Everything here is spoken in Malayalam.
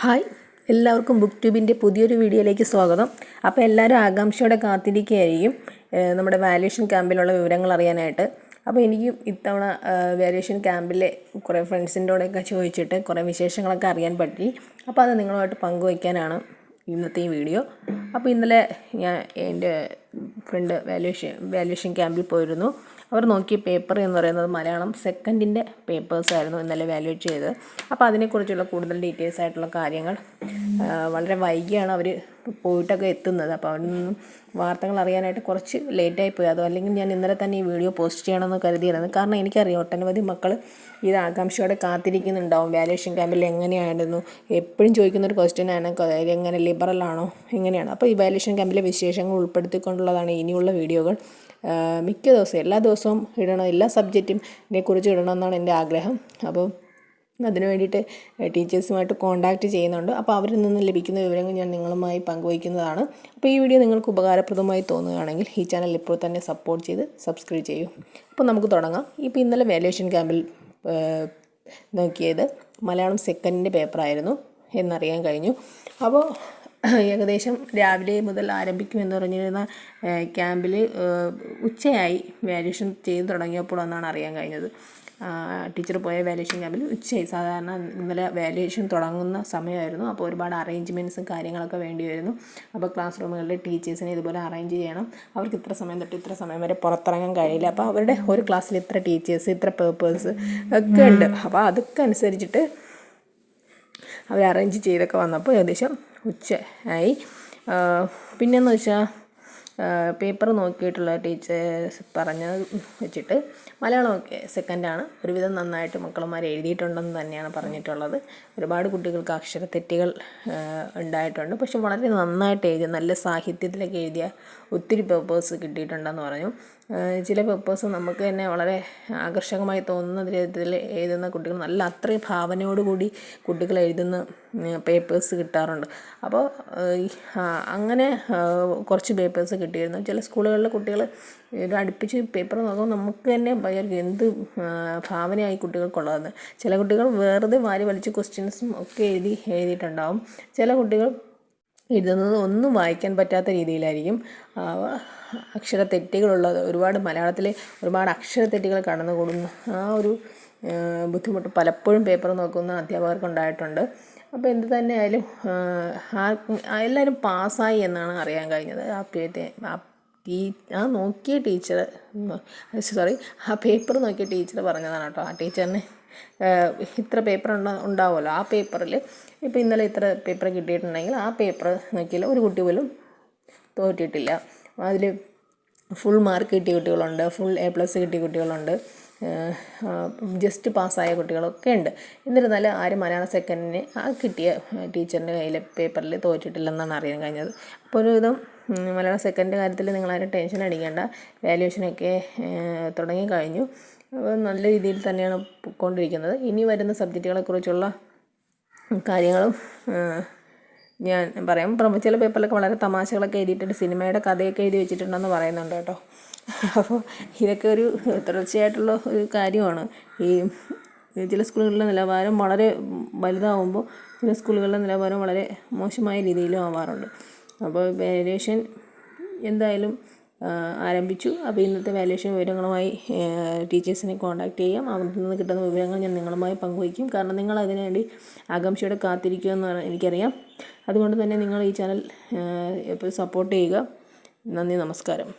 ഹായ്, എല്ലാവർക്കും ബുക്ക് ട്യൂബിൻ്റെ പുതിയൊരു വീഡിയോയിലേക്ക് സ്വാഗതം. അപ്പോൾ എല്ലാവരും ആകാംക്ഷയോടെ കാത്തിരിക്കുകയായിരിക്കും നമ്മുടെ വാല്യുവേഷൻ ക്യാമ്പിലുള്ള വിവരങ്ങൾ അറിയാനായിട്ട്. അപ്പോൾ എനിക്കും ഇത്തവണ വാല്യുവേഷൻ ക്യാമ്പിലെ കുറേ ഫ്രണ്ട്സിൻ്റെ കൂടെയൊക്കെ ചോദിച്ചിട്ട് കുറേ വിശേഷങ്ങളൊക്കെ അറിയാൻ പറ്റി. അപ്പോൾ അത് നിങ്ങളുമായിട്ട് പങ്കുവയ്ക്കാനാണ് ഇന്നത്തെ ഈ വീഡിയോ. അപ്പോൾ ഇന്നലെ ഞാൻ എൻ്റെ ഫ്രണ്ട് വാല്യുവേഷൻ ക്യാമ്പിൽ പോയിരുന്നു. അവർ നോക്കിയ പേപ്പർ എന്ന് പറയുന്നത് മലയാളം സെക്കൻഡിൻ്റെ പേപ്പേഴ്സായിരുന്നു ഇന്നലെ വാല്യുവേറ്റ് ചെയ്തത്. അപ്പോൾ അതിനെക്കുറിച്ചുള്ള കൂടുതൽ ഡീറ്റെയിൽസ് ആയിട്ടുള്ള കാര്യങ്ങൾ വളരെ വൈകിയാണ് അവർ പോയിട്ടൊക്കെ എത്തുന്നത്. അപ്പോൾ അവിടെ നിന്നും വാർത്തകൾ അറിയാനായിട്ട് കുറച്ച് ലേറ്റായി പോയി. അതോ അല്ലെങ്കിൽ ഞാൻ ഇന്നലെ തന്നെ ഈ വീഡിയോ പോസ്റ്റ് ചെയ്യണമെന്ന് കരുതിയിരുന്നു. കാരണം എനിക്കറിയാം ഒട്ടനവധി മക്കൾ ഇത് ആകാംക്ഷയോടെ കാത്തിരിക്കുന്നുണ്ടാവും. വാല്യുവേഷൻ ക്യാമ്പിൽ എങ്ങനെയായിരുന്നു, എപ്പോഴും ചോദിക്കുന്നൊരു ക്വസ്റ്റ്യനാണ്, എങ്ങനെ ലിബറലാണോ എങ്ങനെയാണ്. അപ്പോൾ ഈ വാല്യുവേഷൻ ക്യാമ്പിലെ വിശേഷങ്ങൾ ഉൾപ്പെടുത്തിക്കൊണ്ടുള്ളതാണ് ഇനിയുള്ള വീഡിയോകൾ. മിക്ക ദിവസവും എല്ലാ ദിവസവും ഇടണം, എല്ലാ സബ്ജക്റ്റും ഇതിനെക്കുറിച്ച് ഇടണമെന്നാണ് എൻ്റെ ആഗ്രഹം. അപ്പോൾ അതിനു വേണ്ടിയിട്ട് ടീച്ചേഴ്സുമായിട്ട് കോൺടാക്റ്റ് ചെയ്യുന്നുണ്ട്. അപ്പോൾ അവരിൽ നിന്ന് ലഭിക്കുന്ന വിവരങ്ങൾ ഞാൻ നിങ്ങളുമായി പങ്കുവയ്ക്കുന്നതാണ്. അപ്പോൾ ഈ വീഡിയോ നിങ്ങൾക്ക് ഉപകാരപ്രദമായി തോന്നുകയാണെങ്കിൽ ഈ ചാനൽ ഇപ്പോൾ തന്നെ സപ്പോർട്ട് ചെയ്ത് സബ്സ്ക്രൈബ് ചെയ്യൂ. അപ്പോൾ നമുക്ക് തുടങ്ങാം. ഇപ്പോൾ ഇന്നലെ വാല്യുവേഷൻ ക്യാമ്പിൽ നോക്കിയത് മലയാളം സെക്കൻഡിൻ്റെ പേപ്പറായിരുന്നു എന്നറിയാൻ കഴിഞ്ഞു. അപ്പോൾ ഏകദേശം രാവിലെ മുതൽ ആരംഭിക്കുമെന്ന് പറഞ്ഞിരുന്ന ക്യാമ്പിൽ ഉച്ചയായി വാല്യുവേഷൻ ചെയ്ത് തുടങ്ങിയപ്പോൾ എന്നാണ് അറിയാൻ കഴിഞ്ഞത്. ടീച്ചർ പോയ വാല്യുവേഷൻ ക്യാമ്പിൽ ഉച്ചയായി. സാധാരണ ഇന്നലെ വാല്യുവേഷൻ തുടങ്ങുന്ന സമയമായിരുന്നു. അപ്പോൾ ഒരുപാട് അറേഞ്ച്മെൻറ്റ്സും കാര്യങ്ങളൊക്കെ വേണ്ടി വരുന്നു. അപ്പോൾ ക്ലാസ് റൂമുകളിൽ ടീച്ചേഴ്സിനെ ഇതുപോലെ അറേഞ്ച് ചെയ്യണം. അവർക്ക് ഇത്ര സമയം തൊട്ട് ഇത്ര സമയം വരെ പുറത്തിറങ്ങാൻ കഴിയില്ല. അപ്പോൾ അവരുടെ ഒരു ക്ലാസ്സിൽ ഇത്ര ടീച്ചേഴ്സ്, ഇത്ര പേപ്പേഴ്സ് ഒക്കെ ഉണ്ട്. അപ്പോൾ അതൊക്കെ അനുസരിച്ചിട്ട് അവർ അറേഞ്ച് ചെയ്തൊക്കെ വന്നപ്പോൾ ഏകദേശം ഉച്ച ആയി. പിന്നെയെന്ന് വെച്ചാൽ പേപ്പർ നോക്കിയിട്ടുള്ള ടീച്ചേഴ്സ് പറഞ്ഞത് വെച്ചിട്ട് മലയാളമൊക്കെ സെക്കൻഡാണ്. ഒരുവിധം നന്നായിട്ട് മക്കളന്മാർ എഴുതിയിട്ടുണ്ടെന്ന് തന്നെയാണ് പറഞ്ഞിട്ടുള്ളത്. ഒരുപാട് കുട്ടികൾക്ക് അക്ഷരത്തെറ്റുകൾ ഉണ്ടായിട്ടുണ്ട്. പക്ഷെ വളരെ നന്നായിട്ട് എഴുതിയ, നല്ല സാഹിത്യത്തിലൊക്കെ എഴുതിയ ഒത്തിരി പേപ്പേഴ്സ് കിട്ടിയിട്ടുണ്ടെന്ന് പറഞ്ഞു. ചില പേപ്പേഴ്സ് നമുക്ക് തന്നെ വളരെ ആകർഷകമായി തോന്നുന്ന വിധത്തിൽ എഴുതുന്ന കുട്ടികൾ, നല്ല അത്രയും ഭാവനയോടുകൂടി കുട്ടികൾ എഴുതുന്ന പേപ്പേഴ്സ് കിട്ടാറുണ്ട്. അപ്പോൾ അങ്ങനെ കുറച്ച് പേപ്പേഴ്സ് കിട്ടിയിരുന്നു. ചില സ്കൂളുകളിലെ കുട്ടികൾ ഇത് അടുപ്പിച്ച് പേപ്പർ നോക്കുമ്പോൾ നമുക്ക് തന്നെ എന്ത് ഭാവനയായി കുട്ടികൾക്കുള്ളതെന്ന്. ചില കുട്ടികൾ വെറുതെ വാരി വലിച്ച് ക്വസ്റ്റ്യൻസും ഒക്കെ എഴുതിയിട്ടുണ്ടാവും. ചില കുട്ടികൾ എഴുതുന്നത് ഒന്നും വായിക്കാൻ പറ്റാത്ത രീതിയിലായിരിക്കും. അക്ഷരത്തെറ്റുകളുള്ളത്, ഒരുപാട് മലയാളത്തിലെ ഒരുപാട് അക്ഷരത്തെറ്റുകൾ കടന്നുകൂടുന്ന ആ ഒരു ബുദ്ധിമുട്ട് പലപ്പോഴും പേപ്പർ നോക്കുന്ന അധ്യാപകർക്കുണ്ടായിട്ടുണ്ട്. അപ്പോൾ എന്ത് തന്നെ ആയാലും എല്ലാവരും പാസ്സായി എന്നാണ് അറിയാൻ കഴിഞ്ഞത്. നോക്കിയ ടീച്ചർ ആ പേപ്പർ നോക്കിയ ടീച്ചർ പറഞ്ഞതാണ് കേട്ടോ. ആ ടീച്ചറിന് ഇത്ര പേപ്പർ ഉണ്ടാവുമല്ലോ, ആ പേപ്പറിൽ ഇപ്പോൾ ഇന്നലെ ഇത്ര പേപ്പർ കിട്ടിയിട്ടുണ്ടെങ്കിൽ ആ പേപ്പർ നോക്കിയാൽ ഒരു കുട്ടി പോലും തോറ്റിട്ടില്ല. അതിൽ ഫുൾ മാർക്ക് കിട്ടിയ കുട്ടികളുണ്ട്, ഫുൾ A+ കിട്ടിയ കുട്ടികളുണ്ട്, ജസ്റ്റ് പാസ്സായ കുട്ടികളൊക്കെ ഉണ്ട്. എന്നിരുന്നാലും ആരും മലയാളം സെക്കൻഡിന് ആ കിട്ടിയ ടീച്ചറിൻ്റെ കയ്യിലെ പേപ്പറിൽ തോറ്റിട്ടില്ലെന്നാണ് അറിയാൻ കഴിഞ്ഞത്. അപ്പോൾ ഒരുവിധം മലയാളം സെക്കൻഡിൻ്റെ കാര്യത്തിൽ നിങ്ങളാരും ടെൻഷൻ അടിക്കേണ്ട. വാല്യുവേഷനൊക്കെ തുടങ്ങി കഴിഞ്ഞു. നല്ല രീതിയിൽ തന്നെയാണ് പോയിക്കൊണ്ടിരിക്കുന്നത്. ഇനി വരുന്ന സബ്ജക്റ്റുകളെക്കുറിച്ചുള്ള കാര്യങ്ങളും ഞാൻ പറയാം. ചില പേപ്പറിലൊക്കെ വളരെ തമാശകളൊക്കെ എഴുതിയിട്ടുണ്ട്, സിനിമയുടെ കഥയൊക്കെ എഴുതി വെച്ചിട്ടുണ്ടെന്ന് പറയുന്നുണ്ട് കേട്ടോ. അപ്പോൾ ഇതൊക്കെ ഒരു തുടർച്ചയായിട്ടുള്ള ഒരു കാര്യമാണ്. ഈ ചില സ്കൂളുകളിലെ നിലവാരം വളരെ വലുതാവുമ്പോൾ ചില സ്കൂളുകളിലെ നിലവാരം വളരെ മോശമായ രീതിയിലും ആവാറുണ്ട്. അപ്പോൾ വാല്യുവേഷൻ എന്തായാലും ആരംഭിച്ചു. അപ്പോൾ ഇന്നത്തെ വാല്യുവേഷൻ വിവരങ്ങളുമായി ടീച്ചേഴ്സിനെ കോൺടാക്റ്റ് ചെയ്യാം. അവരിൽ നിന്ന് കിട്ടുന്ന വിവരങ്ങൾ ഞാൻ നിങ്ങളുമായി പങ്കുവയ്ക്കും. കാരണം നിങ്ങൾ അതിനുവേണ്ടി ആകാംക്ഷയോടെ കാത്തിരിക്കുമെന്നാണ് എനിക്കറിയാം. അതുകൊണ്ട് തന്നെ നിങ്ങൾ ഈ ചാനൽ എപ്പോഴും സപ്പോർട്ട് ചെയ്യുക. നന്ദി, നമസ്കാരം.